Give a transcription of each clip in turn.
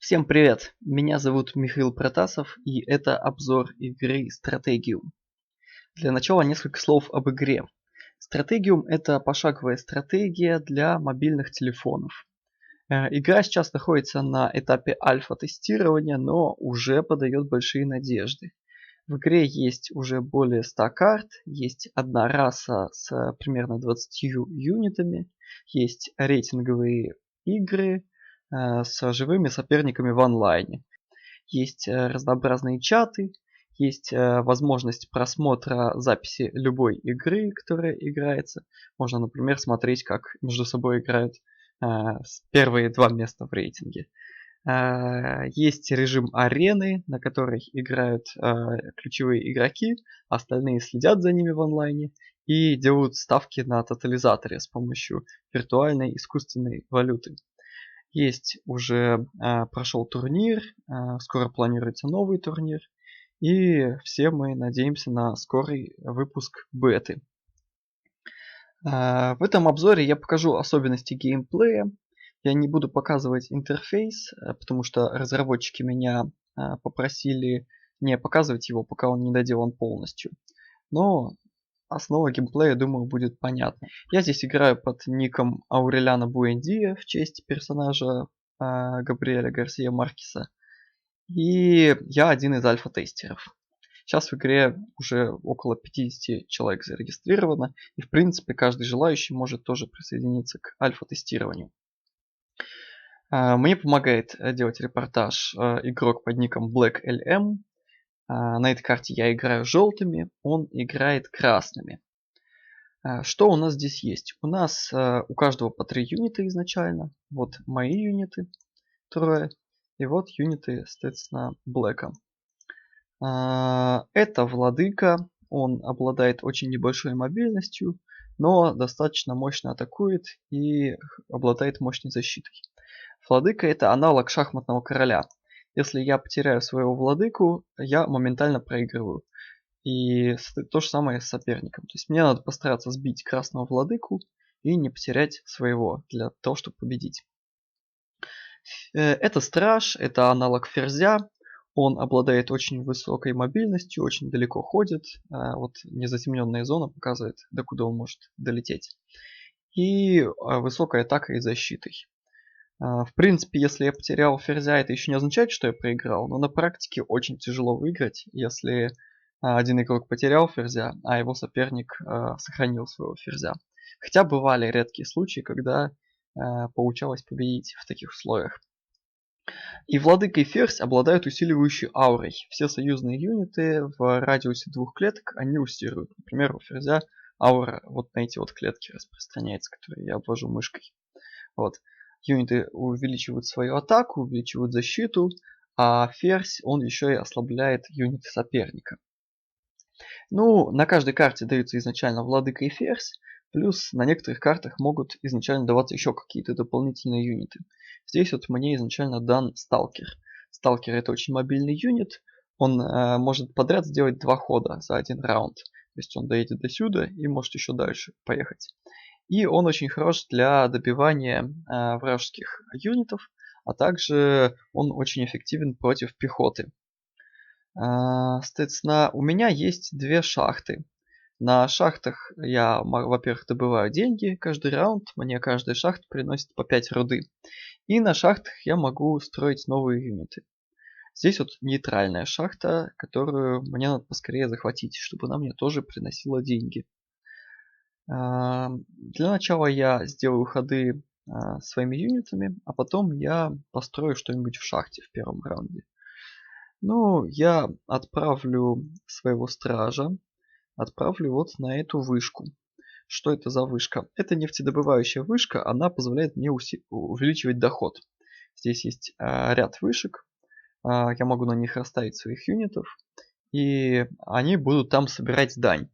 Всем привет! Меня зовут Михаил Протасов, и это обзор игры Стратегиум. Для начала несколько слов об игре. Стратегиум – это пошаговая стратегия для мобильных телефонов. Игра сейчас находится на этапе альфа-тестирования, но уже подает большие надежды. В игре есть уже более 100 карт, есть одна раса с примерно 20 юнитами, есть рейтинговые игры с живыми соперниками в онлайне. Есть разнообразные чаты, есть возможность просмотра записи любой игры, которая играется. Можно, например, смотреть, как между собой играют первые два места в рейтинге. Есть режим арены, на которой играют ключевые игроки, остальные следят за ними в онлайне и делают ставки на тотализаторе с помощью виртуальной искусственной валюты. Есть уже прошел турнир, скоро планируется новый турнир, и все мы надеемся на скорый выпуск беты. В этом обзоре я покажу особенности геймплея. Я не буду показывать интерфейс, потому что разработчики меня попросили не показывать его, пока он не доделан полностью. Но основа геймплея, думаю, будет понятна. Я здесь играю под ником Аурелиано Буэндия в честь персонажа Габриэля Гарсия Маркеса. И я один из альфа-тестеров. Сейчас в игре уже около 50 человек зарегистрировано, и в принципе каждый желающий может тоже присоединиться к альфа-тестированию. Мне помогает делать репортаж игрок под ником BlackLM. На этой карте я играю желтыми, он играет красными. Что у нас здесь есть? У нас у каждого по 3 юнита изначально. Вот мои юниты, трое. И вот юниты, соответственно, Блэка. Это владыка. Он обладает очень небольшой мобильностью, но достаточно мощно атакует и обладает мощной защитой. Владыка это аналог шахматного короля. Если я потеряю своего владыку, я моментально проигрываю. И то же самое с соперником. То есть мне надо постараться сбить красного владыку и не потерять своего для того, чтобы победить. Это страж, это аналог ферзя. Он обладает очень высокой мобильностью, очень далеко ходит. Вот незатемненная зона показывает, докуда он может долететь. И высокая атака и защитой. В принципе, если я потерял ферзя, это еще не означает, что я проиграл. Но на практике очень тяжело выиграть, если один игрок потерял ферзя, а его соперник сохранил своего ферзя. Хотя бывали редкие случаи, когда получалось победить в таких условиях. И владыка и ферзь обладают усиливающей аурой. Все союзные юниты в радиусе 2 клеток они усиливают. Например, у ферзя аура вот на эти вот клетки распространяется, которые я обвожу мышкой. Вот. Юниты увеличивают свою атаку, увеличивают защиту, а ферзь, он еще и ослабляет юниты соперника. Ну, на каждой карте даются изначально владыка и ферзь, плюс на некоторых картах могут изначально даваться еще какие-то дополнительные юниты. Здесь вот мне изначально дан сталкер. Сталкер это очень мобильный юнит, он может подряд сделать 2 хода за один раунд. То есть он доедет до сюда и может еще дальше поехать. И он очень хорош для добивания вражеских юнитов, а также он очень эффективен против пехоты. Соответственно, у меня есть 2 шахты. На шахтах я, во-первых, добываю деньги каждый раунд, мне каждая шахта приносит по 5 руды. И на шахтах я могу строить новые юниты. Здесь вот нейтральная шахта, которую мне надо поскорее захватить, чтобы она мне тоже приносила деньги. Для начала я сделаю ходы своими юнитами, а потом я построю что-нибудь в шахте в первом раунде. Ну, я отправлю своего стража, отправлю вот на эту вышку. Что это за вышка? Это нефтедобывающая вышка, она позволяет мне увеличивать доход. Здесь есть ряд вышек, я могу на них расставить своих юнитов, и они будут там собирать дань.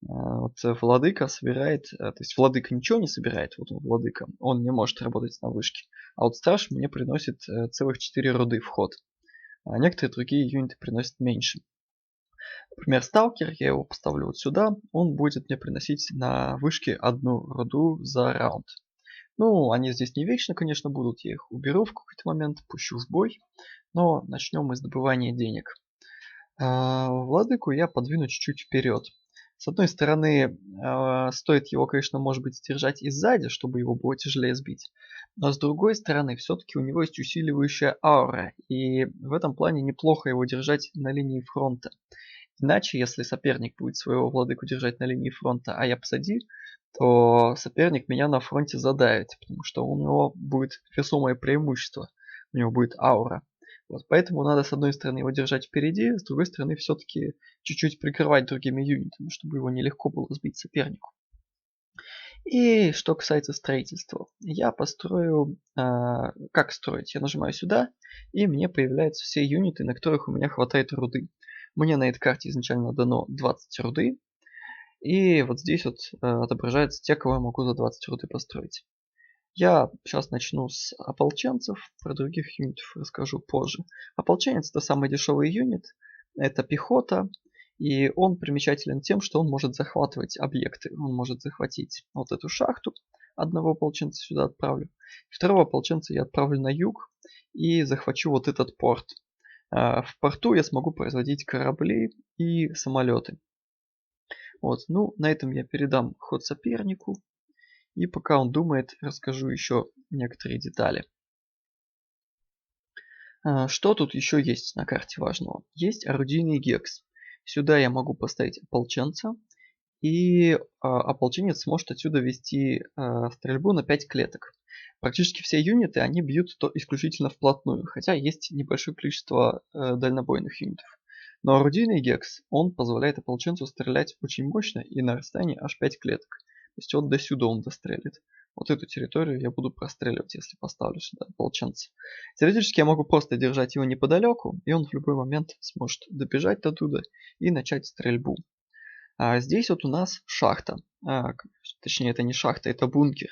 Вот владыка собирает, то есть владыка ничего не собирает, вот он владыка, он не может работать на вышке. А вот страж мне приносит целых 4 руды в ход. А некоторые другие юниты приносят меньше. Например, сталкер, я его поставлю вот сюда, он будет мне приносить на вышке 1 руду за раунд. Ну, они здесь не вечно, конечно, будут. Я их уберу в какой-то момент, пущу в бой. Но начнем мы с добывания денег. Владыку я подвину чуть-чуть вперед. С одной стороны, стоит его, конечно, может быть, держать и сзади, чтобы его было тяжелее сбить. Но с другой стороны, все-таки у него есть усиливающая аура. И в этом плане неплохо его держать на линии фронта. Иначе, если соперник будет своего владыку держать на линии фронта, а я позади, то соперник меня на фронте задавит, потому что у него будет весомое преимущество. У него будет аура. Вот, поэтому надо с одной стороны его держать впереди, с другой стороны все-таки чуть-чуть прикрывать другими юнитами, чтобы его нелегко было сбить сопернику. И что касается строительства, я построю, как строить? Я нажимаю сюда, и мне появляются все юниты, на которых у меня хватает руды. Мне на этой карте изначально дано 20 руды, и вот здесь вот отображается те, кого я могу за 20 руды построить. Я сейчас начну с ополченцев, про других юнитов расскажу позже. Ополченец это самый дешевый юнит, это пехота, и он примечателен тем, что он может захватывать объекты. Он может захватить вот эту шахту, одного ополченца сюда отправлю. Второго ополченца я отправлю на юг и захвачу вот этот порт. В порту я смогу производить корабли и самолеты. Вот, ну, на этом я передам ход сопернику. И пока он думает, расскажу еще некоторые детали. Что тут еще есть на карте важного? Есть орудийный гекс. Сюда я могу поставить ополченца. И ополченец сможет отсюда вести стрельбу на 5 клеток. Практически все юниты, они бьют исключительно вплотную. Хотя есть небольшое количество дальнобойных юнитов. Но орудийный гекс, он позволяет ополченцу стрелять очень мощно и на расстоянии аж 5 клеток. То есть вот до сюда он дострелит. Вот эту территорию я буду простреливать, если поставлю сюда ополченца. Теоретически я могу просто держать его неподалеку, и он в любой момент сможет добежать до туда и начать стрельбу. А здесь вот у нас шахта. Точнее, это не шахта, это бункер.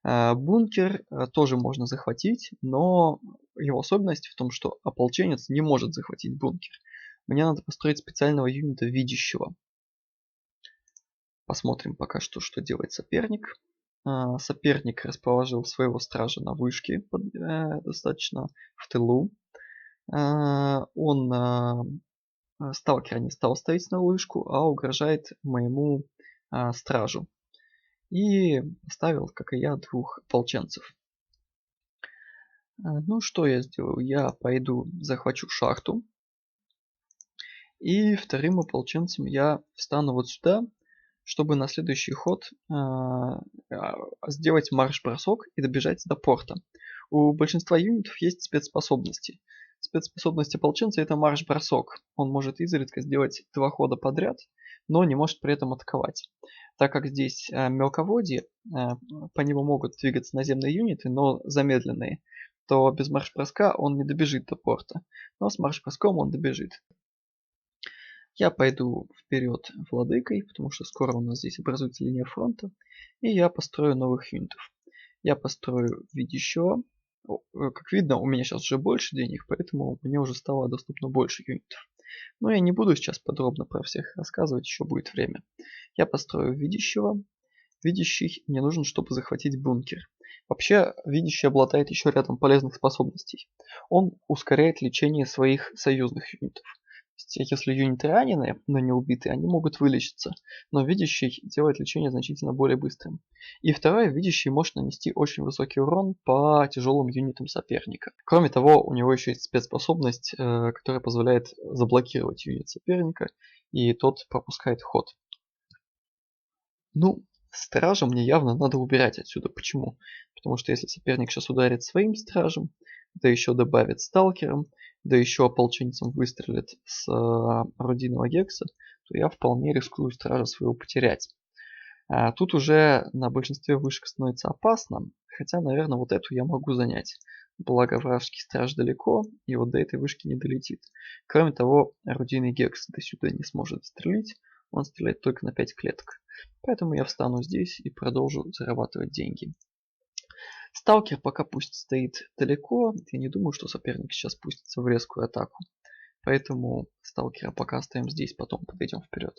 Бункер тоже можно захватить, но его особенность в том, что ополченец не может захватить бункер. Мне надо построить специального юнита видящего. Посмотрим пока что делает соперник. Соперник расположил своего стража на вышке, достаточно в тылу. Он сталкера не стал ставить на вышку, а угрожает моему стражу. И ставил, как и я, 2 ополченцев. Ну, что я сделаю? Я пойду захвачу шахту. И вторым ополченцем я встану вот сюда, чтобы на следующий ход сделать марш-бросок и добежать до порта. У большинства юнитов есть спецспособности. Спецспособность ополченца это марш-бросок. Он может изредка сделать 2 хода подряд, но не может при этом атаковать. Так как здесь мелководье, по нему могут двигаться наземные юниты, но замедленные, то без марш-броска он не добежит до порта. Но с марш-броском он добежит. Я пойду вперед владыкой, потому что скоро у нас здесь образуется линия фронта. И я построю новых юнитов. Я построю видящего. Как видно, у меня сейчас уже больше денег, поэтому мне уже стало доступно больше юнитов. Но я не буду сейчас подробно про всех рассказывать, еще будет время. Я построю видящего. Видящий мне нужен, чтобы захватить бункер. Вообще, видящий обладает еще рядом полезных способностей. Он ускоряет лечение своих союзных юнитов. Если юниты ранены, но не убиты, они могут вылечиться, но видящий делает лечение значительно более быстрым. И второе, видящий может нанести очень высокий урон по тяжелым юнитам соперника. Кроме того, у него еще есть спецспособность, которая позволяет заблокировать юнит соперника, и тот пропускает ход. Ну, стража мне явно надо убирать отсюда. Почему? Потому что если соперник сейчас ударит своим стражем, да еще добавит сталкером, да еще ополченцем выстрелит с орудийного гекса, то я вполне рискую стража своего потерять. Тут уже на большинстве вышек становится опасно, хотя, наверное, вот эту я могу занять. Благо вражеский страж далеко, и вот до этой вышки не долетит. Кроме того, орудийный гекс до сюда не сможет стрелять, он стреляет только на 5 клеток. Поэтому я встану здесь и продолжу зарабатывать деньги. Сталкер пока пусть стоит далеко, я не думаю, что соперник сейчас пустится в резкую атаку. Поэтому сталкера пока оставим здесь, потом подойдем вперед.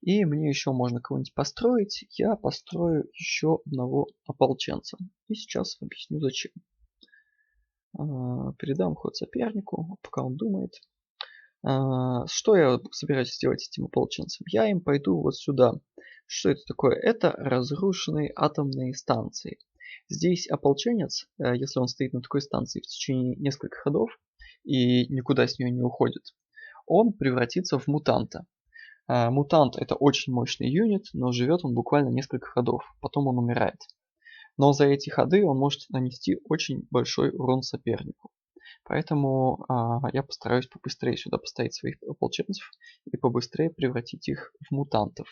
И мне еще можно кого-нибудь построить. Я построю еще одного ополченца. И сейчас объясню зачем. Передам ход сопернику, пока он думает. Что я собираюсь сделать с этим ополченцем? Я им пойду вот сюда. Что это такое? Это разрушенные атомные станции. Здесь ополченец, если он стоит на такой станции в течение нескольких ходов и никуда с нее не уходит, он превратится в мутанта. Мутант это очень мощный юнит, но живет он буквально несколько ходов, потом он умирает. Но за эти ходы он может нанести очень большой урон сопернику. Поэтому я постараюсь побыстрее сюда поставить своих ополченцев и побыстрее превратить их в мутантов.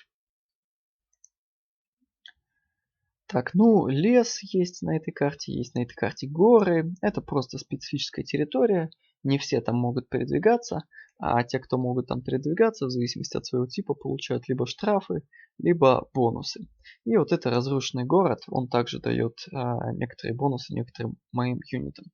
Так, ну лес есть на этой карте горы. Это просто специфическая территория. Не все там могут передвигаться, а те, кто могут там передвигаться, в зависимости от своего типа, получают либо штрафы, либо бонусы. И вот это разрушенный город, он также дает некоторые бонусы некоторым моим юнитам.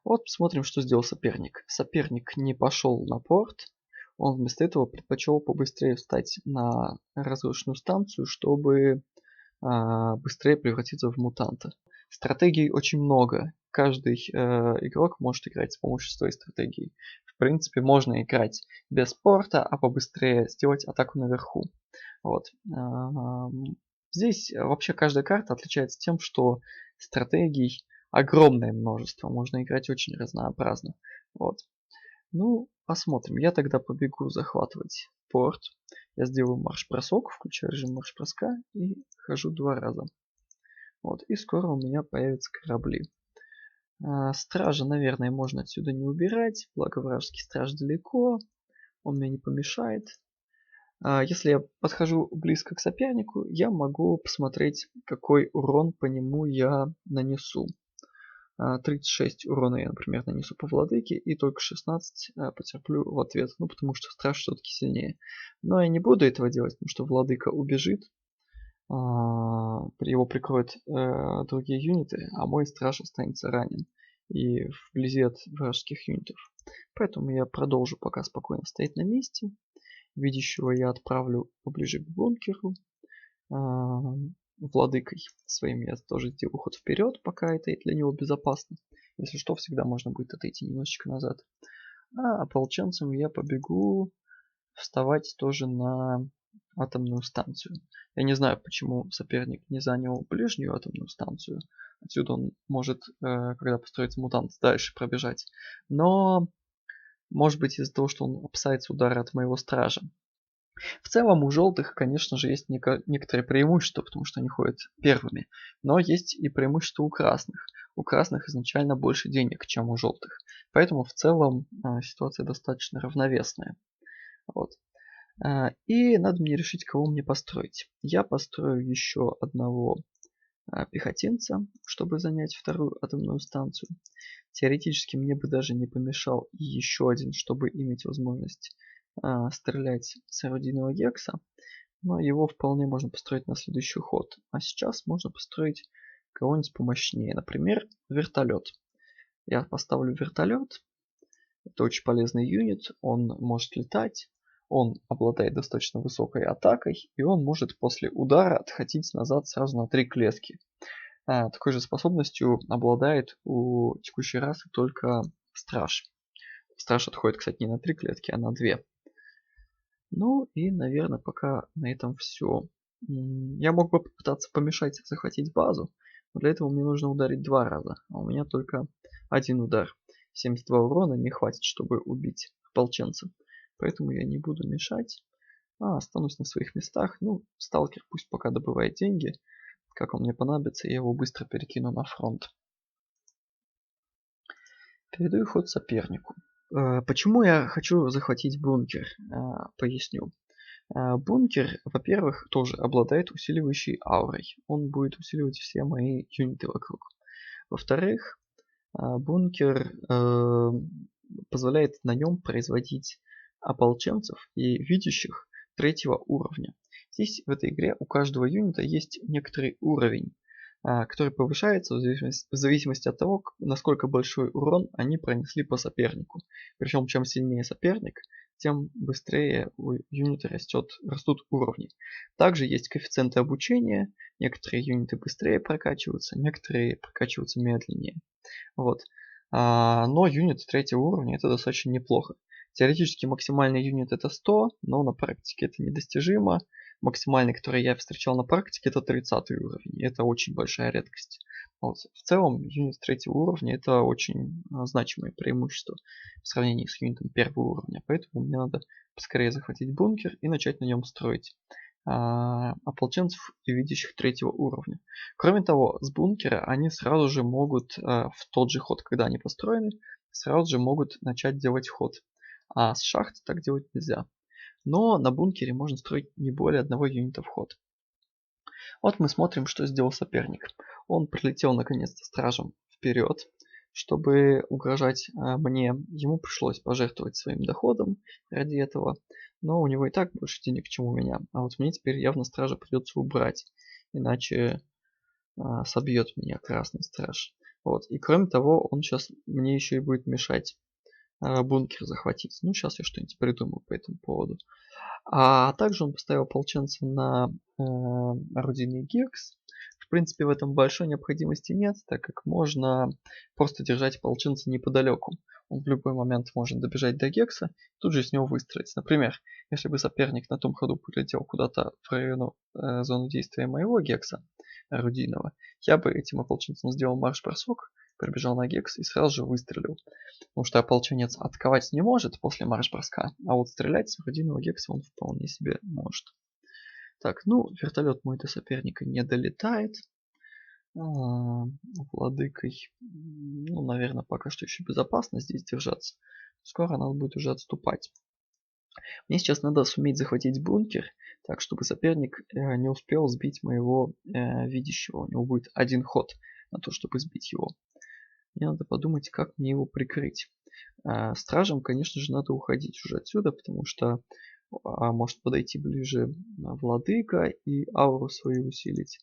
Вот посмотрим, что сделал соперник. Соперник не пошел на порт. Он вместо этого предпочел побыстрее встать на разрушенную станцию, чтобы быстрее превратиться в мутанта. Стратегий очень много. Каждый игрок может играть с помощью своей стратегии. В принципе, можно играть без порта, а побыстрее сделать атаку наверху. Вот. Здесь вообще каждая карта отличается тем, что стратегий огромное множество. Можно играть очень разнообразно. Вот. Ну, посмотрим. Я тогда побегу захватывать порт. Я сделаю марш-бросок, включаю режим марш-броска и хожу 2 раза. Вот. И скоро у меня появятся корабли. Стража, наверное, можно отсюда не убирать. Благо вражеский страж далеко. Он мне не помешает. Если я подхожу близко к сопернику, я могу посмотреть, какой урон по нему я нанесу. 36 урона я, например, нанесу по владыке, и только 16 потерплю в ответ. Ну, потому что страж все-таки сильнее. Но я не буду этого делать, потому что владыка убежит. Его прикроют другие юниты, а мой страж останется ранен. И вблизи от вражеских юнитов. Поэтому я продолжу пока спокойно стоять на месте. Видящего я отправлю поближе к бункеру. Владыкой своим я тоже сделаю ход вперед, пока это для него безопасно. Если что, всегда можно будет отойти немножечко назад. А ополченцем я побегу вставать тоже на атомную станцию. Я не знаю, почему соперник не занял ближнюю атомную станцию. Отсюда он может, когда построится мутант, дальше пробежать. Но, может быть, из-за того, что он опасается удара от моего стража. В целом у желтых, конечно же, есть некоторые преимущества, потому что они ходят первыми. Но есть и преимущества у красных. У красных изначально больше денег, чем у желтых. Поэтому в целом ситуация достаточно равновесная. Вот. И надо мне решить, кого мне построить. Я построю еще одного пехотинца, чтобы занять вторую атомную станцию. Теоретически мне бы даже не помешал еще один, чтобы иметь возможность стрелять с орудийного гекса, но его вполне можно построить на следующий ход. А сейчас можно построить кого-нибудь помощнее, например, вертолет. Я поставлю вертолет. Это очень полезный юнит, он может летать, он обладает достаточно высокой атакой, и он может после удара отходить назад сразу на 3 клетки. Такой же способностью обладает у текущей расы только страж. Страж отходит, кстати, не на 3 клетки, а на 2. Ну и, наверное, пока на этом все. Я мог бы попытаться помешать захватить базу, но для этого мне нужно ударить 2 раза, а у меня только 1 удар. 72 урона не хватит, чтобы убить ополченца. Поэтому я не буду мешать, а останусь на своих местах. Ну, сталкер пусть пока добывает деньги. Как он мне понадобится, я его быстро перекину на фронт. Передаю ход сопернику. Почему я хочу захватить бункер? Поясню. Бункер, во-первых, тоже обладает усиливающей аурой. Он будет усиливать все мои юниты вокруг. Во-вторых, бункер позволяет на нем производить ополченцев и видящих 3-го уровня. Здесь в этой игре у каждого юнита есть некоторый уровень, который повышается в зависимости от того, насколько большой урон они пронесли по сопернику. Причем чем сильнее соперник, тем быстрее у юнита растут уровни. Также есть коэффициенты обучения. Некоторые юниты быстрее прокачиваются, некоторые прокачиваются медленнее. Вот. Но юнит третьего уровня это достаточно неплохо. Теоретически максимальный юнит это 100, но на практике это недостижимо. Максимальный, который я встречал на практике, это 30 уровень. Это очень большая редкость. Вот. В целом, юнит третьего уровня это очень значимое преимущество в сравнении с юнитом первого уровня. Поэтому мне надо поскорее захватить бункер и начать на нем строить ополченцев и видящих третьего уровня. Кроме того, с бункера они сразу же могут в тот же ход, когда они построены, сразу же могут начать делать ход. А с шахты так делать нельзя. Но на бункере можно строить не более одного юнита в ход. Вот мы смотрим, что сделал соперник. Он прилетел наконец-то стражем вперед, чтобы угрожать мне. Ему пришлось пожертвовать своим доходом ради этого. Но у него и так больше денег, чем у меня. А вот мне теперь явно стража придется убрать. Иначе собьет меня красный страж. Вот. И кроме того, он сейчас мне еще и будет мешать бункер захватить. Ну, сейчас я что-нибудь придумаю по этому поводу. А также он поставил ополченца на орудийный гекс. В принципе, в этом большой необходимости нет, так как можно просто держать ополченца неподалеку. Он в любой момент может добежать до гекса, тут же с него выстрелить. Например, если бы соперник на том ходу полетел куда-то в району зоны действия моего гекса орудийного, я бы этим ополченцем сделал марш-бросок, пробежал на гекс и сразу же выстрелил. Потому что ополченец атаковать не может после марш-броска, а вот стрелять с орудийного гекса он вполне себе может. Так, ну, вертолет мой до соперника не долетает. Владыкой, ну, наверное, пока что еще безопасно здесь держаться. Скоро надо будет уже отступать. Мне сейчас надо суметь захватить бункер, так чтобы соперник не успел сбить моего видящего. У него будет один ход на то, чтобы сбить его. Мне надо подумать, как мне его прикрыть. Стражам, конечно же, надо уходить уже отсюда, потому что может подойти ближе владыка и ауру свою усилить.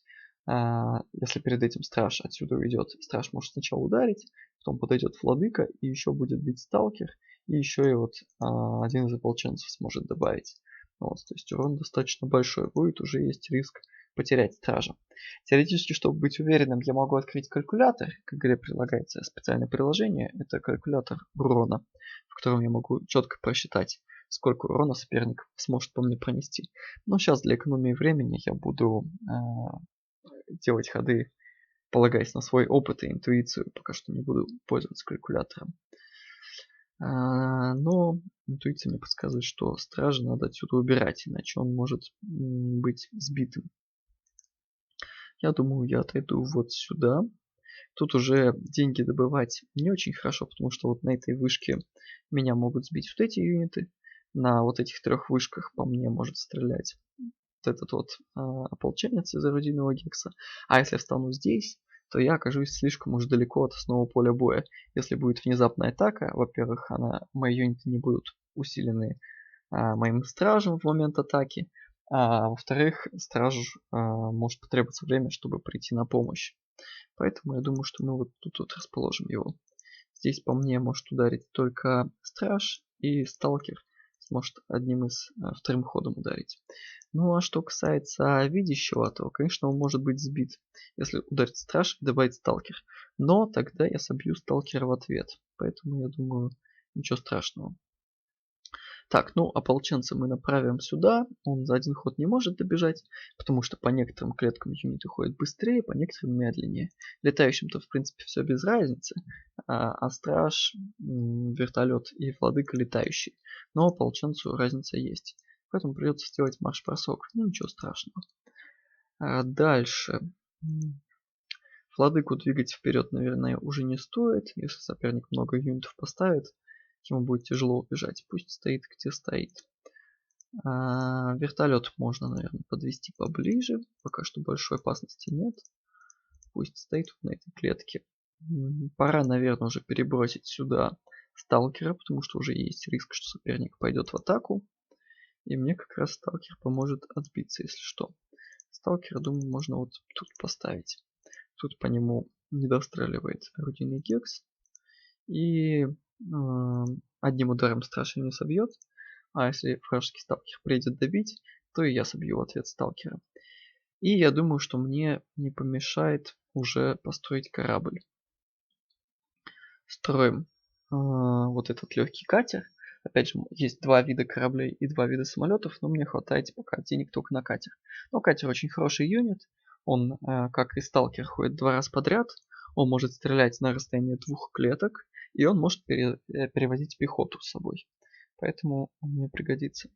Если перед этим страж отсюда уйдет, страж может сначала ударить, потом подойдет владыка и еще будет бить сталкер, и еще и вот один из ополченцев сможет добавить. Вот, то есть урон достаточно большой будет, уже есть риск потерять стража. Теоретически, чтобы быть уверенным, я могу открыть калькулятор. К игре прилагается специальное приложение. Это калькулятор урона, в котором я могу четко просчитать, сколько урона соперник сможет по мне пронести. Но сейчас для экономии времени я буду делать ходы, полагаясь на свой опыт и интуицию. Пока что не буду пользоваться калькулятором. Но интуиция мне подсказывает, что стража надо отсюда убирать, иначе он может быть сбитым. Я думаю, я отойду вот сюда. Тут уже деньги добывать не очень хорошо, потому что вот на этой вышке меня могут сбить вот эти юниты. На вот этих трех вышках по мне может стрелять вот этот вот ополченец из орудийного гекса. А если я встану здесь, то я окажусь слишком уж далеко от основного поля боя. Если будет внезапная атака, во-первых, мои юниты не будут усилены моим стражем в момент атаки. А во-вторых, стражу может потребоваться время, чтобы прийти на помощь. Поэтому я думаю, что мы вот тут вот расположим его. Здесь по мне может ударить только страж, и сталкер сможет вторым ходом ударить. Ну а что касается видящего, то, конечно, он может быть сбит, если ударит страж и добавить сталкер. Но тогда я собью сталкера в ответ. Поэтому я думаю, ничего страшного. Так, ну ополченца мы направим сюда. Он за один ход не может добежать, потому что по некоторым клеткам юниты ходят быстрее, по некоторым медленнее. Летающим-то в принципе все без разницы, а страж, вертолет и владыка летающий. Но ополченцу разница есть. Поэтому придется сделать марш-бросок. Ну ничего страшного. Дальше. Владыку двигать вперед, наверное, уже не стоит. Если соперник много юнитов поставит, ему будет тяжело убежать. Пусть стоит, где стоит. Вертолет можно, наверное, подвести поближе. Пока что большой опасности нет. Пусть стоит вот на этой клетке. Пора, наверное, уже перебросить сюда сталкера, потому что уже есть риск, что соперник пойдет в атаку. И мне как раз сталкер поможет отбиться, если что. Сталкера, думаю, можно вот тут поставить. Тут по нему не достреливает орудийный гекс. И одним ударом страж не собьет, а если вражеский сталкер приедет добить, то и я собью в ответ сталкера. И я думаю, что мне не помешает уже построить корабль. Строим вот этот легкий катер. Опять же, есть два вида кораблей и два вида самолетов, но мне хватает пока денег только на катер. Но катер очень хороший юнит. Он, как и сталкер, ходит 2 раза подряд. Он может стрелять на расстоянии 2 клеток. И он может перевозить пехоту с собой. Поэтому он мне пригодится.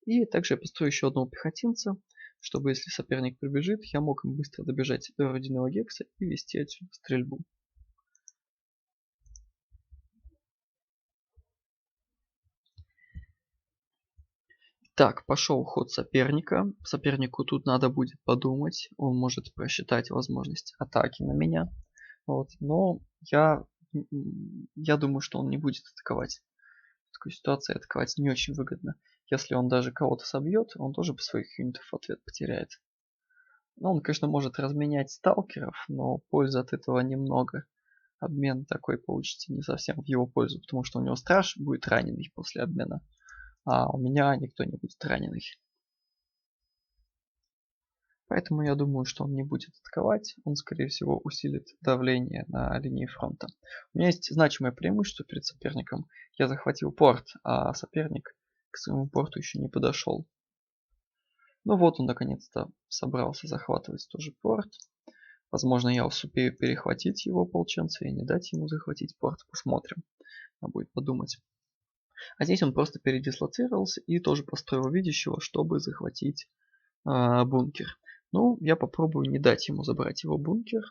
И также я построю еще одного пехотинца, чтобы если соперник прибежит, я мог им быстро добежать до родинного гекса и вести отсюда стрельбу. Так, пошел ход соперника. Сопернику тут надо будет подумать. Он может просчитать возможность атаки на меня. Вот. Но я думаю, что он не будет атаковать. В такой ситуации атаковать не очень выгодно. Если он даже кого-то собьет, он тоже по своих юнитов в ответ потеряет. Ну, он, конечно, может разменять сталкеров, но пользы от этого немного. Обмен такой получится не совсем в его пользу, потому что у него страж будет раненый после обмена, а у меня никто не будет раненый. Поэтому я думаю, что он не будет атаковать, он, скорее всего, усилит давление на линии фронта. У меня есть значимое преимущество перед соперником. Я захватил порт, а соперник к своему порту еще не подошел. Ну вот он наконец-то собрался захватывать тоже порт. Возможно, я успею перехватить его ополченца и не дать ему захватить порт. Посмотрим. Надо будет подумать. А здесь он просто передислоцировался и тоже построил видящего, чтобы захватить бункер. Ну, я попробую не дать ему забрать его бункер.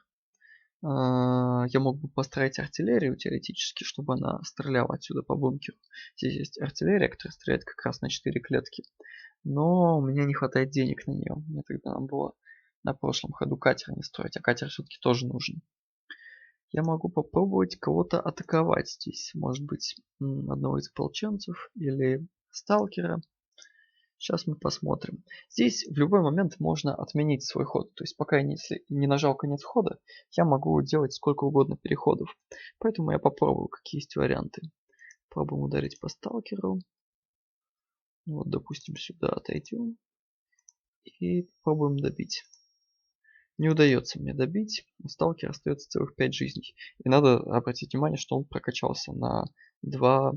Я мог бы построить артиллерию теоретически, чтобы она стреляла отсюда по бункеру. Здесь есть артиллерия, которая стреляет как раз на 4 клетки. Но у меня не хватает денег на нее. Мне тогда надо было на прошлом ходу катер не строить, а катер все-таки тоже нужен. Я могу попробовать кого-то атаковать здесь. Может быть, одного из ополченцев или сталкера. Сейчас мы посмотрим. Здесь в любой момент можно отменить свой ход. То есть пока я не нажал конец хода, я могу делать сколько угодно переходов. Поэтому я попробую, какие есть варианты. Пробуем ударить по сталкеру. Вот, допустим, сюда отойдем. И попробуем добить. Не удается мне добить. У сталкера остается целых 5 жизней. И надо обратить внимание, что он прокачался на 2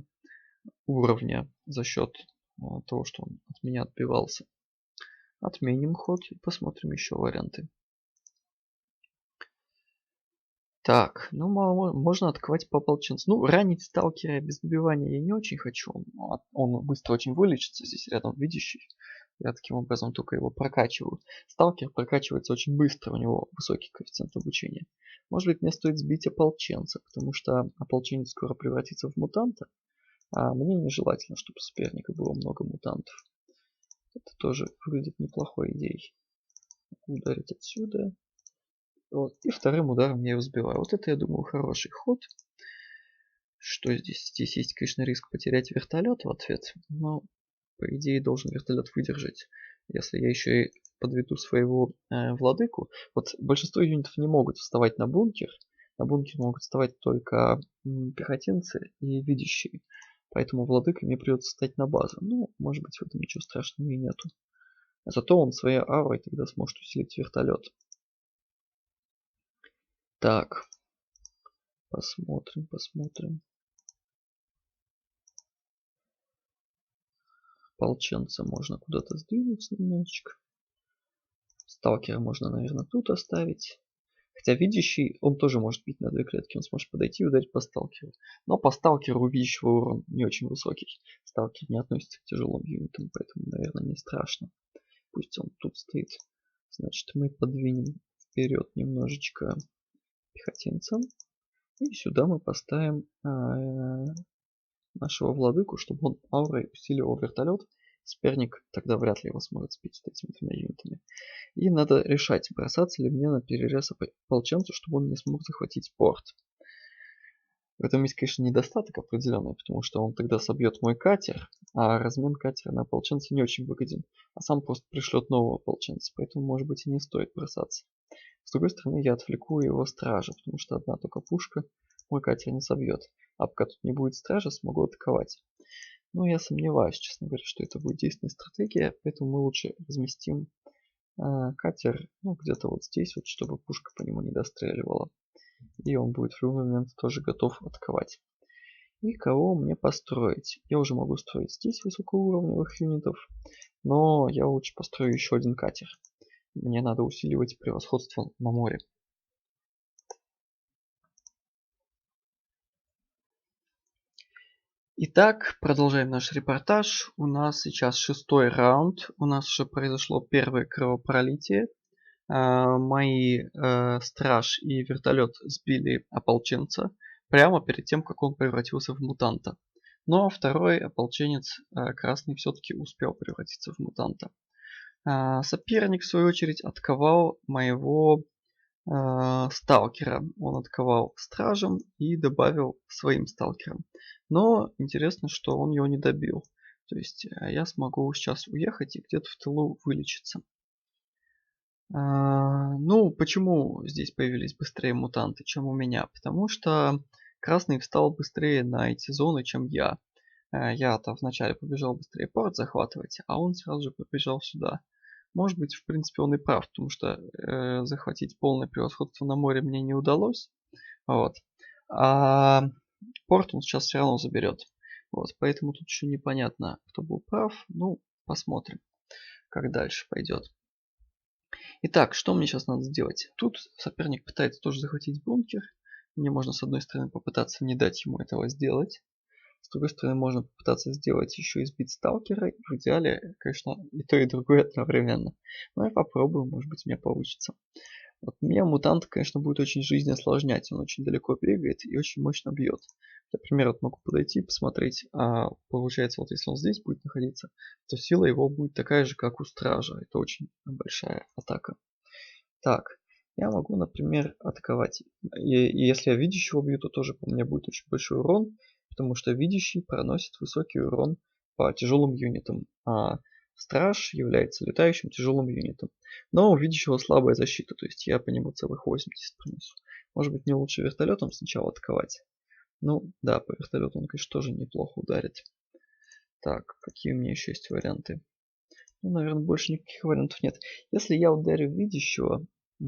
уровня за счет того, что он от меня отбивался. Отменим ход и посмотрим еще варианты. Так, ну можно атаковать по ополченцу. Ну, ранить сталкера без добивания я не очень хочу. Он быстро очень вылечится, здесь рядом видящий. Я таким образом только его прокачиваю. Сталкер прокачивается очень быстро, у него высокий коэффициент обучения. Может быть, мне стоит сбить ополченца, потому что ополченец скоро превратится в мутанта. А мне нежелательно, чтобы у соперника было много мутантов. Это тоже выглядит неплохой идеей. Ударить отсюда. Вот. И вторым ударом я его сбиваю. Вот это, я думаю, хороший ход. Что здесь? Здесь есть, конечно, риск потерять вертолет в ответ. Но, по идее, должен вертолет выдержать. Если я еще и подведу своего владыку. Вот большинство юнитов не могут вставать на бункер. На бункер могут вставать только пехотинцы и видящие. Поэтому владыка мне придется встать на базу. Ну, может быть, в этом ничего страшного и нету. Зато он своей аурой тогда сможет усилить вертолет. Так. Посмотрим. Ополченца можно куда-то сдвинуть немножечко. Сталкера можно, наверное, тут оставить. Хотя видящий, он тоже может бить на 2 клетки. Он сможет подойти и ударить по сталкеру. Но по сталкеру у видящего урон не очень высокий. Сталкер не относится к тяжелым юнитам, поэтому, наверное, не страшно. Пусть он тут стоит. Значит, мы подвинем вперед немножечко пехотинца. И сюда мы поставим нашего владыку, чтобы он аурой усиливал вертолет. Соперник тогда вряд ли его сможет сбить с этими 2 юнитами. И надо решать, бросаться ли мне на перерез ополченцу, чтобы он не смог захватить порт. В этом есть, конечно, недостаток определенный, потому что он тогда собьет мой катер, а размен катера на ополченца не очень выгоден. А сам просто пришлет нового ополченца, поэтому, может быть, и не стоит бросаться. С другой стороны, я отвлеку его стража, потому что одна только пушка мой катер не собьет. А пока тут не будет стража, смогу атаковать. Но я сомневаюсь, честно говоря, что это будет действенная стратегия, поэтому мы лучше разместим катер, ну, где-то вот здесь, вот, чтобы пушка по нему не достреливала. И он будет в любой момент тоже готов атаковать. И кого мне построить? Я уже могу строить здесь высокоуровневых юнитов, но я лучше построю еще один катер. Мне надо усиливать превосходство на море. Итак, продолжаем наш репортаж. У нас сейчас 6-й раунд. У нас уже произошло первое кровопролитие. Мои страж и вертолет сбили ополченца прямо перед тем, как он превратился в мутанта. Но второй ополченец красный все-таки успел превратиться в мутанта. Соперник, в свою очередь, атаковал моего сталкера. Он атаковал стражем и добавил своим сталкером. Но интересно, что он его не добил. То есть я смогу сейчас уехать и где-то в тылу вылечиться. Ну, почему здесь появились быстрее мутанты, чем у меня? Потому что красный встал быстрее на эти зоны, чем я. Я-то вначале побежал быстрее порт захватывать, а он сразу же побежал сюда. Может быть, в принципе, он и прав, потому что захватить полное превосходство на море мне не удалось. Вот. А порт он сейчас все равно заберет. Вот, поэтому тут еще непонятно, кто был прав. Ну, посмотрим, как дальше пойдет. Итак, что мне сейчас надо сделать? Тут соперник пытается тоже захватить бункер. Мне можно с одной стороны попытаться не дать ему этого сделать. С другой стороны, можно попытаться сделать еще и сбить сталкера. И в идеале, конечно, и то, и другое одновременно. Но я попробую, может быть, у меня получится. Вот мне мутант, конечно, будет очень жизнь осложнять. Он очень далеко бегает и очень мощно бьет. Например, вот могу подойти и посмотреть, а получается, вот если он здесь будет находиться, то сила его будет такая же, как у стража. Это очень большая атака. Так, я могу, например, атаковать. И если я видящего бью, то тоже по мне будет очень большой урон, потому что видящий проносит высокий урон по тяжелым юнитам, а страж является летающим тяжелым юнитом. Но у видящего слабая защита, то есть я по нему целых 80 принесу. Может быть, мне лучше вертолетом сначала атаковать? Ну, да, по вертолету он, конечно, тоже неплохо ударит. Так, какие у меня еще есть варианты? Ну, наверное, больше никаких вариантов нет. Если я ударю видящего, то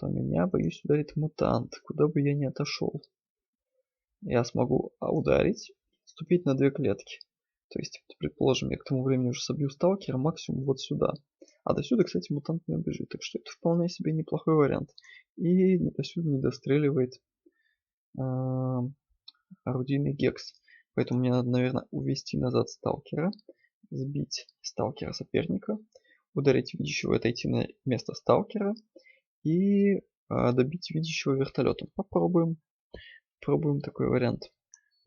меня, боюсь, ударит мутант, куда бы я ни отошел. Я смогу ударить, ступить на 2 клетки. То есть, предположим, я к тому времени уже собью сталкера максимум вот сюда. А до сюда, кстати, мутант не убежит. Так что это вполне себе неплохой вариант. И до сюда не достреливает орудийный гекс. Поэтому мне надо, наверное, увести назад сталкера, сбить сталкера соперника, ударить видящего, отойти на место сталкера и добить видящего вертолетом. Попробуем. Пробуем такой вариант.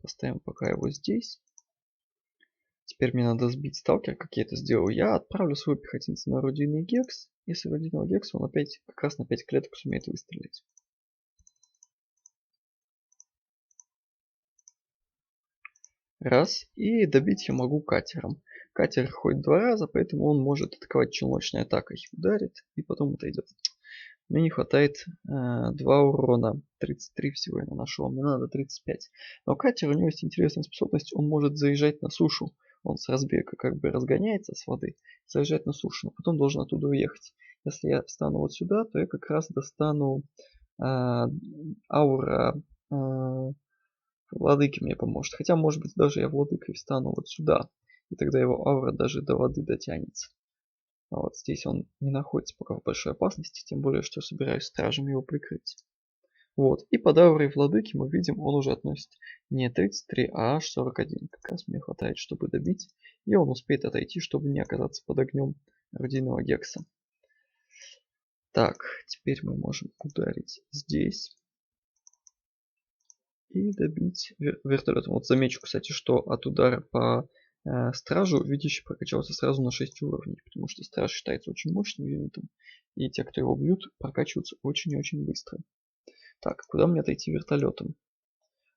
Поставим пока его здесь. Теперь мне надо сбить сталкера, как я это сделал. Я отправлю своего пехотинца на орудийный гекс. И с орудийного гекса он опять как раз на 5 клеток сумеет выстрелить. Раз. И добить я могу катером. Катер ходит 2 раза, поэтому он может атаковать челночной атакой. Ударит и потом отойдет. Мне не хватает 2 урона. 33 всего я наношу. Мне надо 35. Но катер, у него есть интересная способность. Он может заезжать на сушу. Он с разбега как бы разгоняется с воды. Заезжать на сушу. Но потом должен оттуда уехать. Если я встану вот сюда, то я как раз достану аура владыки мне поможет. Хотя, может быть, даже я владыкой встану вот сюда. И тогда его аура даже до воды дотянется. А вот здесь он не находится пока в большой опасности, тем более, что собираюсь стражем его прикрыть. Вот. И под аурой владыки мы видим, он уже относит не 33, а аж 41. Как раз мне хватает, чтобы добить. И он успеет отойти, чтобы не оказаться под огнем орудийного гекса. Так, теперь мы можем ударить здесь. И добить вертолетом. Вот замечу, кстати, что от удара по стражу видящий прокачался сразу на 6 уровней, потому что страж считается очень мощным юнитом, и те, кто его бьют, прокачиваются очень и очень быстро. Так, куда мне отойти вертолетом?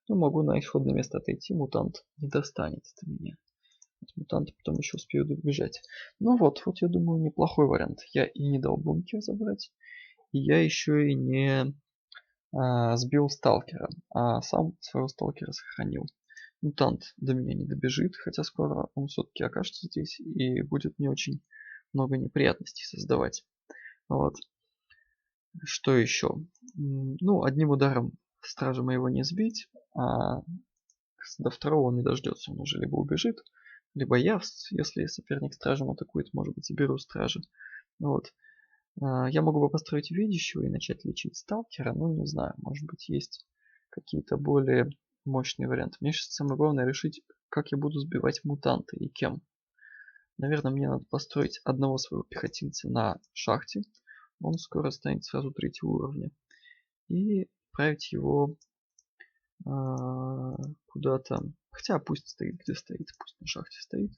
Ну, могу на исходное место отойти, мутант не достанет до меня. Мутанты потом еще успеют добежать. Ну вот я думаю, неплохой вариант. Я и не дал бункер забрать, и я еще и не сбил сталкера, а сам своего сталкера сохранил. мутант до меня не добежит, хотя скоро он все-таки окажется здесь и будет мне очень много неприятностей создавать. Вот. Что еще? Ну, одним ударом стража моего не сбить, а до второго он не дождется. Он уже либо убежит, либо я, если соперник стражем атакует, может быть, заберу стража. Вот. Я могу бы построить видящего и начать лечить сталкера, но не знаю, может быть, есть какие-то более мощные варианты. Мне сейчас самое главное решить, как я буду сбивать мутанты и кем. Наверное, мне надо построить одного своего пехотинца на шахте. Он скоро станет сразу 3-го уровня. И отправить его куда-то. Хотя пусть стоит, где стоит, пусть на шахте стоит.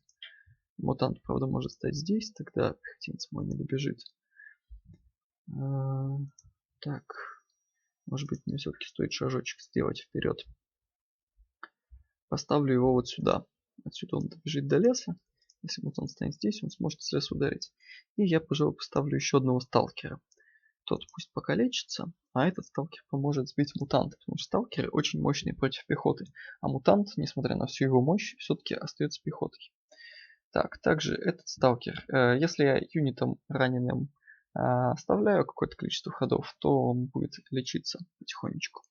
Мутант, правда, может стать здесь, тогда пехотинец мой не добежит. Так, может быть, мне все-таки стоит шажочек сделать вперед. Поставлю его вот сюда. Отсюда он добежит до леса. Если мутант станет здесь, он сможет с леса ударить. И я, пожалуй, поставлю еще одного сталкера. Тот пусть пока лечится, а этот сталкер поможет сбить мутанта, потому что сталкеры очень мощные против пехоты, а мутант, несмотря на всю его мощь, все-таки остается пехотой. Так, также этот сталкер, если я юнитом раненым оставляю какое-то количество ходов, то он будет лечиться потихонечку.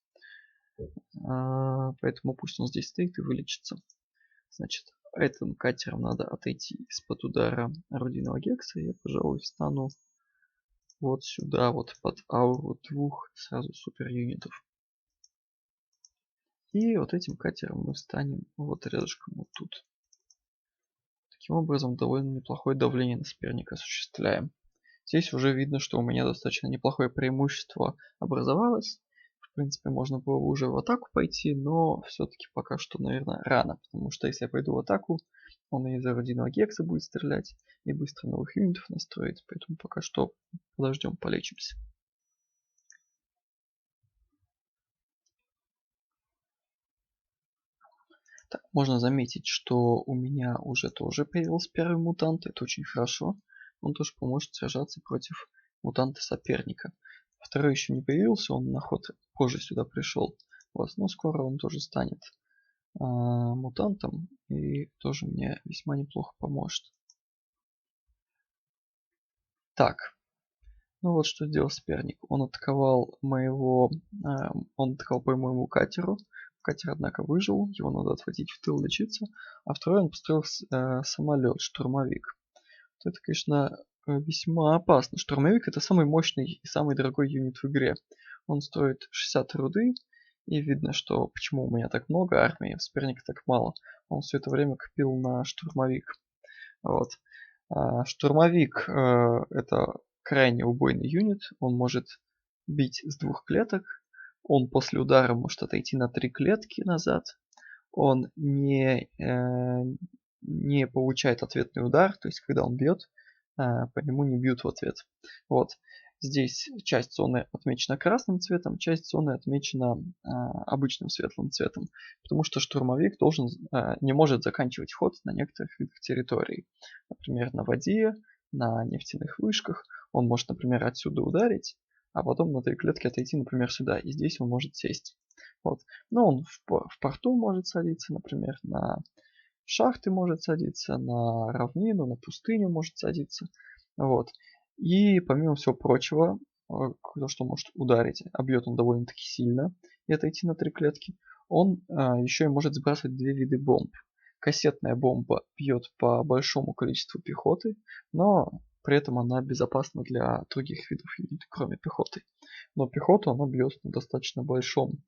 Поэтому пусть он здесь стоит и вылечится. Значит, этим катером надо отойти из-под удара орудийного гекса. Я, пожалуй, встану вот сюда, вот под ауру двух сразу супер юнитов. И вот этим катером мы встанем вот рядышком вот тут. Таким образом, довольно неплохое давление на соперника осуществляем. Здесь уже видно, что у меня достаточно неплохое преимущество образовалось. В принципе, можно было бы уже в атаку пойти, но все-таки пока что, наверное, рано. Потому что если я пойду в атаку, он из орудийного гекса будет стрелять и быстро новых юнитов настроит. Поэтому пока что подождем, полечимся. Так, можно заметить, что у меня уже тоже появился первый мутант. Это очень хорошо. Он тоже поможет сражаться против мутанта соперника. Второй еще не появился, он на ход позже сюда пришел. Вот, но скоро он тоже станет мутантом и тоже мне весьма неплохо поможет. Так, ну вот что сделал соперник. Он атаковал он атаковал по моему катеру. Катер, однако, выжил, его надо отводить в тыл лечиться. А второй он построил самолет, штурмовик. Это, конечно, весьма опасно. Штурмовик это самый мощный и самый дорогой юнит в игре. Он стоит 60 руды. И видно, что почему у меня так много армии, у соперника так мало. Он все это время копил на штурмовик. Вот. Штурмовик это крайне убойный юнит. Он может бить с 2 клеток. Он после удара может отойти на 3 клетки назад. Он не получает ответный удар, то есть когда он бьет, по нему не бьют в ответ. Вот. Здесь часть зоны отмечена красным цветом, часть зоны отмечена обычным светлым цветом, потому что штурмовик не может заканчивать ход на некоторых видах территорий. Например, на воде, на нефтяных вышках. Он может, например, отсюда ударить, а потом на 3 клетки отойти, например, сюда, и здесь он может сесть. Вот. Но он в порту может садиться, например, на шахты может садиться, на равнину, на пустыню может садиться. Вот. И помимо всего прочего, то, что может ударить, а бьет он довольно-таки сильно, и отойти на 3 клетки, он еще и может сбрасывать 2 виды бомб. Кассетная бомба бьет по большому количеству пехоты, но при этом она безопасна для других видов юнитов, кроме пехоты. Но пехоту она бьет на достаточно большом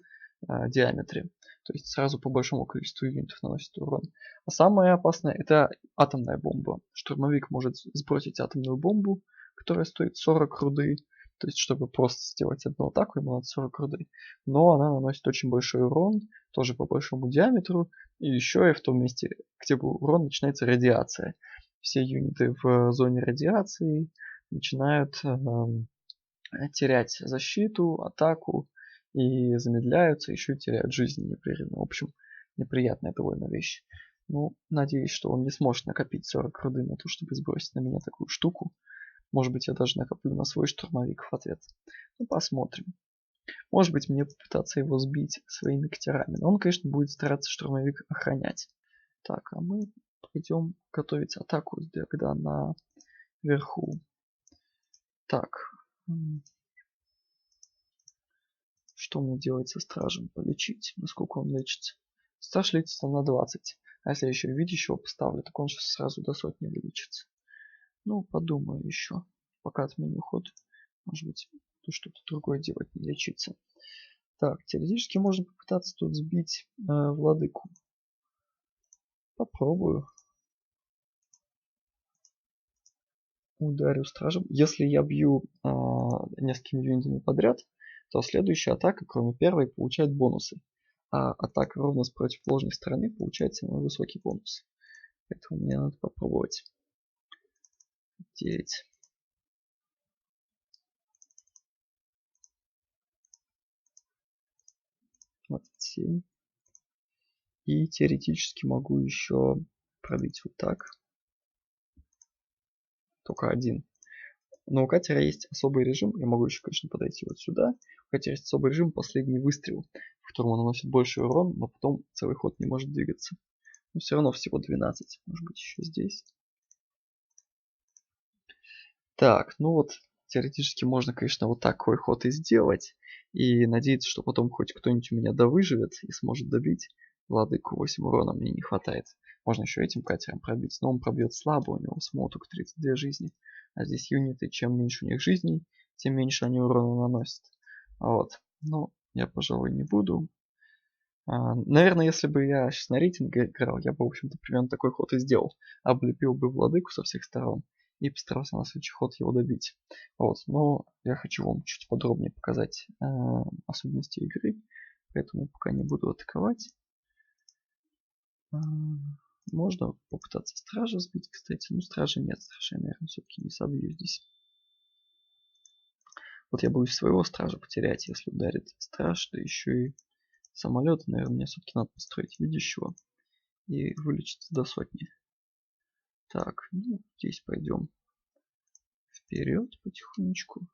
диаметре. То есть сразу по большому количеству юнитов наносит урон. А самое опасное это атомная бомба. Штурмовик может сбросить атомную бомбу, которая стоит 40 руды. То есть, чтобы просто сделать одну атаку, ему надо 40 руды. Но она наносит очень большой урон, тоже по большому диаметру. И еще и в том месте, где был урон, начинается радиация. Все юниты в зоне радиации начинают терять защиту, атаку и замедляются, еще и теряют жизни непрерывно. В общем, неприятная довольно вещь. Ну, надеюсь, что он не сможет накопить 40 руды на то, чтобы сбросить на меня такую штуку. Может быть, я даже накоплю на свой штурмовик в ответ. Ну, посмотрим. Может быть, мне попытаться его сбить своими катерами. Но он, конечно, будет стараться штурмовик охранять. Так, а мы пойдем готовить атаку, когда наверху. Так, что мне делать со стражем? Полечить. Насколько он лечится? Страж лечится на 20. А если я еще видящего поставлю, так он же сразу до сотни вылечится. Ну, подумаю еще. Пока отменю ход. Может быть, что-то другое делать, не лечиться. Так, теоретически можно попытаться тут сбить владыку. Попробую. Ударю стражем. Если я бью несколькими юнитами подряд, то следующая атака, кроме первой, получает бонусы. А атака ровно с противоположной стороны получает самый высокий бонус. Поэтому мне надо попробовать. 9. 27. И теоретически могу еще пробить вот так. Только один. Но у катера есть особый режим. Я могу еще, конечно, подойти вот сюда. У катера есть особый режим последний выстрел, в котором он наносит больший урон, но потом целый ход не может двигаться. Но все равно всего 12. Может быть, еще здесь. Так, ну вот, теоретически можно, конечно, вот такой ход и сделать. И надеяться, что потом хоть кто-нибудь у меня довыживет и сможет добить. Владыку 8 урона мне не хватает. Можно еще этим катером пробить, но он пробьет слабо, у него самого только 32 жизни. А здесь юниты, чем меньше у них жизней, тем меньше они урона наносят. Вот. Но я, пожалуй, не буду. Наверное, если бы я сейчас на рейтинге играл, я бы, в общем-то, примерно такой ход и сделал. Облепил бы владыку со всех сторон и постарался на следующий ход его добить. Вот. Но я хочу вам чуть подробнее показать особенности игры, поэтому пока не буду атаковать. Можно попытаться стража сбить, кстати. Ну, стража нет, стража я, наверное, все-таки не собью здесь. Вот я боюсь своего стража потерять, если ударит страж, да еще и самолет. Наверное, мне все-таки надо построить видящего и вылечиться до сотни. Так, ну, здесь пойдем вперед потихонечку.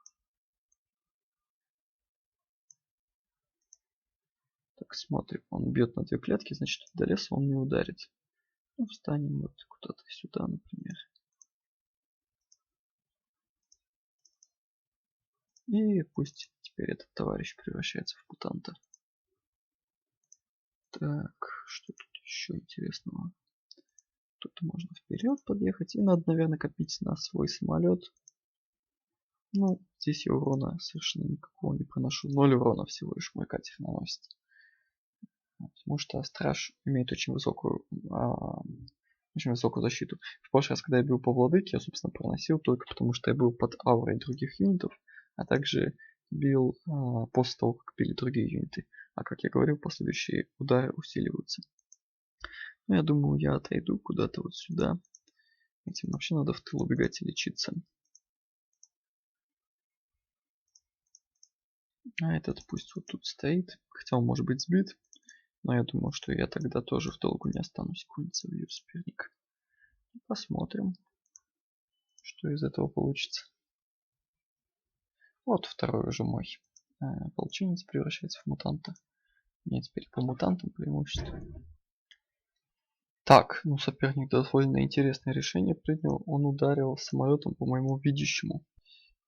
Так, смотрим. Он бьет на 2 клетки, значит, до леса он не ударит. Ну, встанем вот куда-то сюда, например. И пусть теперь этот товарищ превращается в мутанта. Так, что тут еще интересного? Тут можно вперед подъехать. И надо, наверное, копить на свой самолет. Ну, здесь я урона совершенно никакого не проношу. 0 урона всего лишь мой катер наносит. Потому что страж имеет очень высокую защиту. В прошлый раз, когда я бил по владыке, я, собственно, проносил только потому, что я был под аурой других юнитов, а также бил после того, как били другие юниты. А как я говорил, последующие удары усиливаются. Ну, я думаю, я отойду куда-то вот сюда. Этим вообще надо в тыл убегать и лечиться. А этот пусть вот тут стоит. Хотя он может быть сбит. Но я думаю, что я тогда тоже в долгу не останусь. Конница в ее соперника. Посмотрим, что из этого получится. Вот второй уже мой ополченец превращается в мутанта. У меня теперь по мутантам преимущество. Так, ну соперник довольно интересное решение принял. Он ударил самолетом по моему видящему.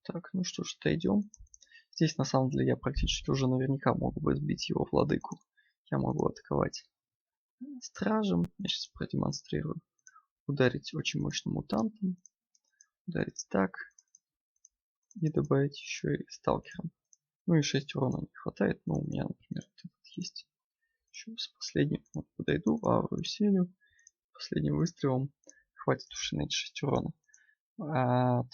Так, ну что ж, отойдем. Здесь на самом деле я практически уже наверняка могу бы сбить его владыку. Я могу атаковать стражем. Я сейчас продемонстрирую. Ударить очень мощным мутантом. Ударить так. И добавить еще и сталкером. Ну и 6 урона не хватает. Но у меня, например, вот этот есть. Еще с последним вот подойду, ауру усилю. Последним выстрелом хватит уж на эти 6 урона.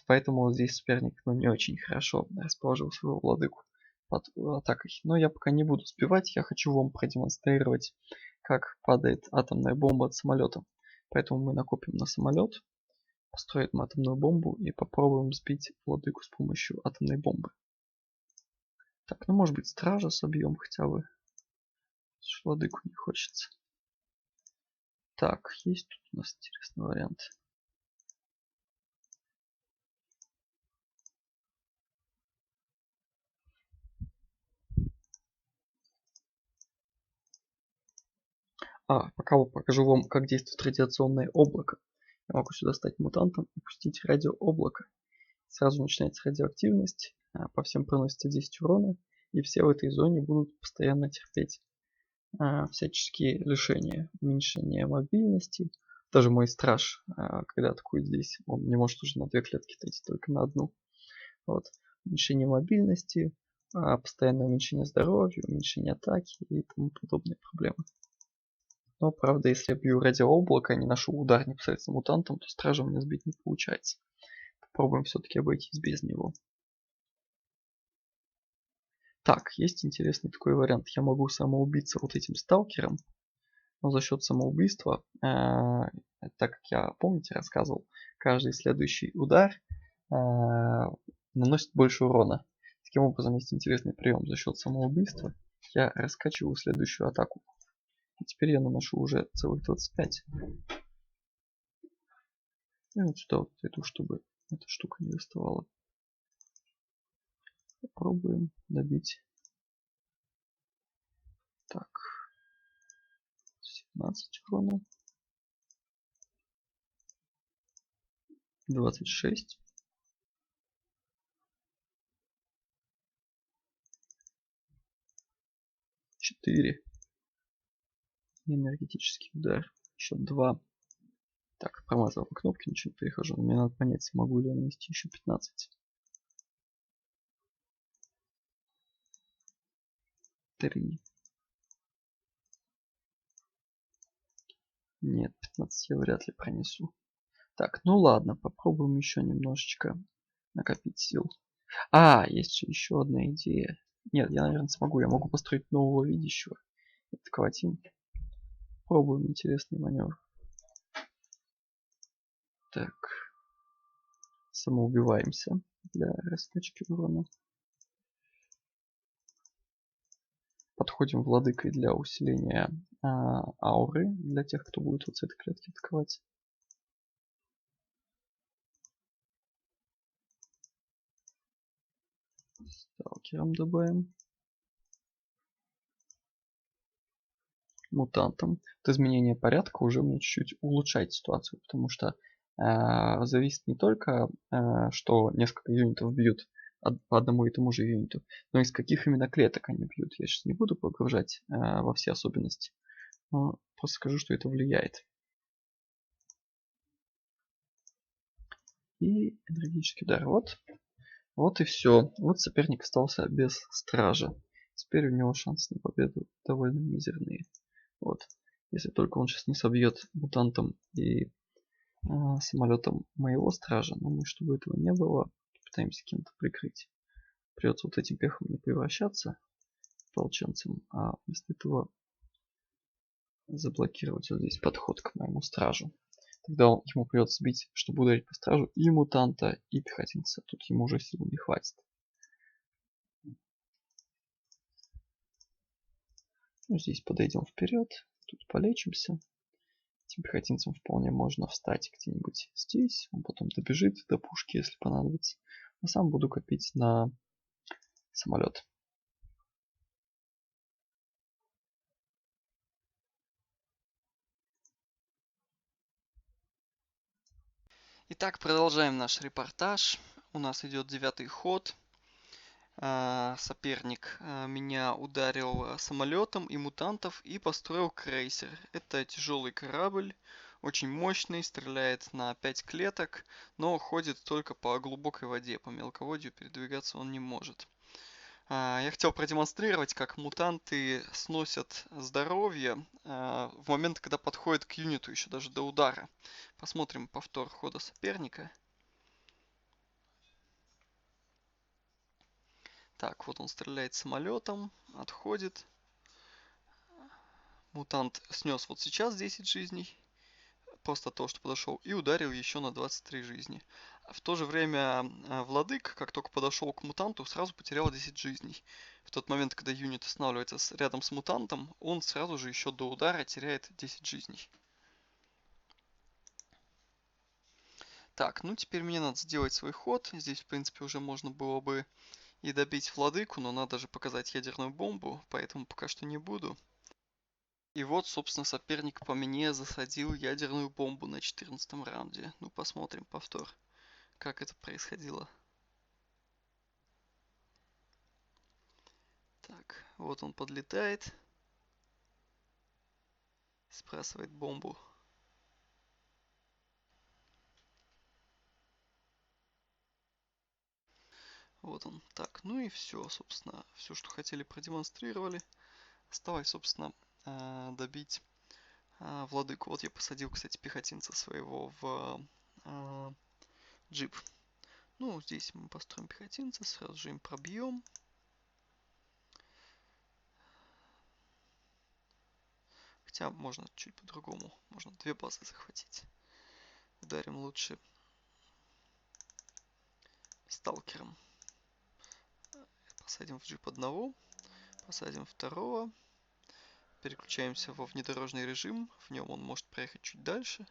Поэтому здесь соперник не очень хорошо расположил своего владыку под атакой. Но я пока не буду сбивать, я хочу вам продемонстрировать, как падает атомная бомба от самолета. Поэтому мы накопим на самолет, построим атомную бомбу и попробуем сбить владыку с помощью атомной бомбы. Так, ну может быть стража собьем хотя бы. Владыку не хочется. Так, есть тут у нас интересный вариант. Пока покажу вам, как действует радиационное облако. Я могу сюда стать мутантом и пустить радиооблако. Сразу начинается радиоактивность, по всем проносится 10 урона, и все в этой зоне будут постоянно терпеть всяческие лишения, уменьшение мобильности. Даже мой страж, когда атакует здесь, он не может уже на 2 клетки тратить, только на одну. Вот. Уменьшение мобильности, постоянное уменьшение здоровья, уменьшение атаки и тому подобные проблемы. Но, правда, если я бью радиооблако, а не ношу удар непосредственно мутантом, то стража у меня сбить не получается. Попробуем все-таки обойтись без него. Так, есть интересный такой вариант. Я могу самоубиться вот этим сталкером, но за счет самоубийства, так как я, помните, рассказывал, каждый следующий удар наносит больше урона. Таким образом, есть интересный прием за счет самоубийства. Я раскачиваю следующую атаку. И теперь я наношу уже целых 25. И вот сюда вот иду, чтобы эта штука не доставала. Попробуем добить. Так. 17 урона. 26. 4. Энергетический удар. Еще 2. Так, промазал по кнопке, ничего не перехожу. Мне надо понять, смогу ли я нанести еще 15. 3. Нет, 15 я вряд ли пронесу. Так, ну ладно, попробуем еще немножечко накопить сил. Есть еще одна идея. Нет, я, наверное, смогу. Я могу построить нового видящего. Атаковать им. Пробуем интересный маневр. Так. Самоубиваемся для раскачки урона. Подходим владыкой для усиления ауры. Для тех, кто будет вот с этой клетки атаковать. Сталкером добавим. Мутантом. Вот изменение порядка уже мне чуть-чуть улучшает ситуацию, потому что зависит не только, что несколько юнитов бьют по одному и тому же юниту, но из каких именно клеток они бьют. Я сейчас не буду погружать во все особенности, но просто скажу, что это влияет. И энергетический удар. Вот и все. Вот соперник остался без стража. Теперь у него шансы на победу довольно мизерные. Вот. Если только он сейчас не собьет мутантом и самолетом моего стража, но мы, чтобы этого не было, пытаемся кем-то прикрыть. Придется вот этим пехом не превращаться ополченцем, а вместо этого заблокировать вот здесь подход к моему стражу. Тогда ему придется бить, чтобы ударить по стражу, и мутанта, и пехотинца. Тут ему уже сил не хватит. Ну, здесь подойдем вперед, тут полечимся. Этим пехотинцам вполне можно встать где-нибудь здесь. Он потом добежит до пушки, если понадобится. А сам буду копить на самолет. Итак, продолжаем наш репортаж. У нас идет 9-й ход. Соперник меня ударил самолетом и мутантов и построил крейсер. Это тяжелый корабль, очень мощный, стреляет на 5 клеток, но ходит только по глубокой воде, по мелководью передвигаться он не может. Я хотел продемонстрировать, как мутанты сносят здоровье в момент, когда подходят к юниту, еще даже до удара. Посмотрим повтор хода соперника. Так, вот он стреляет самолетом, отходит. Мутант снес вот сейчас 10 жизней, просто от того, что подошел, и ударил еще на 23 жизни. В то же время владык, как только подошел к мутанту, сразу потерял 10 жизней. В тот момент, когда юнит останавливается рядом с мутантом, он сразу же еще до удара теряет 10 жизней. Так, ну теперь мне надо сделать свой ход. Здесь, в принципе, уже можно было бы и добить владыку, но надо же показать ядерную бомбу, поэтому пока что не буду. И вот, собственно, соперник по мне засадил ядерную бомбу на 14-м раунде. Ну, посмотрим повтор, как это происходило. Так, вот он подлетает. Сбрасывает бомбу. Вот он. Так, ну и все, собственно, все, что хотели, продемонстрировали. Осталось, собственно, добить владыку. Вот я посадил, кстати, пехотинца своего в джип. Ну, здесь мы построим пехотинца, сразу же им пробьем. Хотя можно чуть по-другому. Можно две базы захватить. Ударим лучше сталкером. Посадим в джип одного. Посадим второго. Переключаемся во внедорожный режим. В нем он может проехать чуть дальше,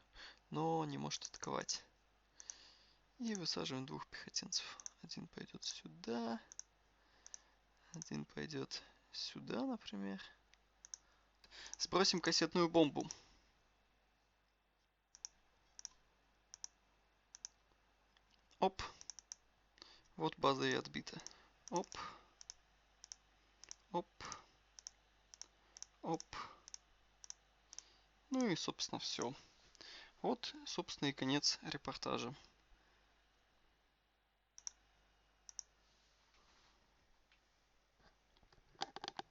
но не может атаковать. И высаживаем двух пехотинцев. Один пойдет сюда. Один пойдет сюда, например. Сбросим кассетную бомбу. Оп. Вот база и отбита. Оп. Оп. Оп. Ну и, собственно, все. Вот, собственно, и конец репортажа.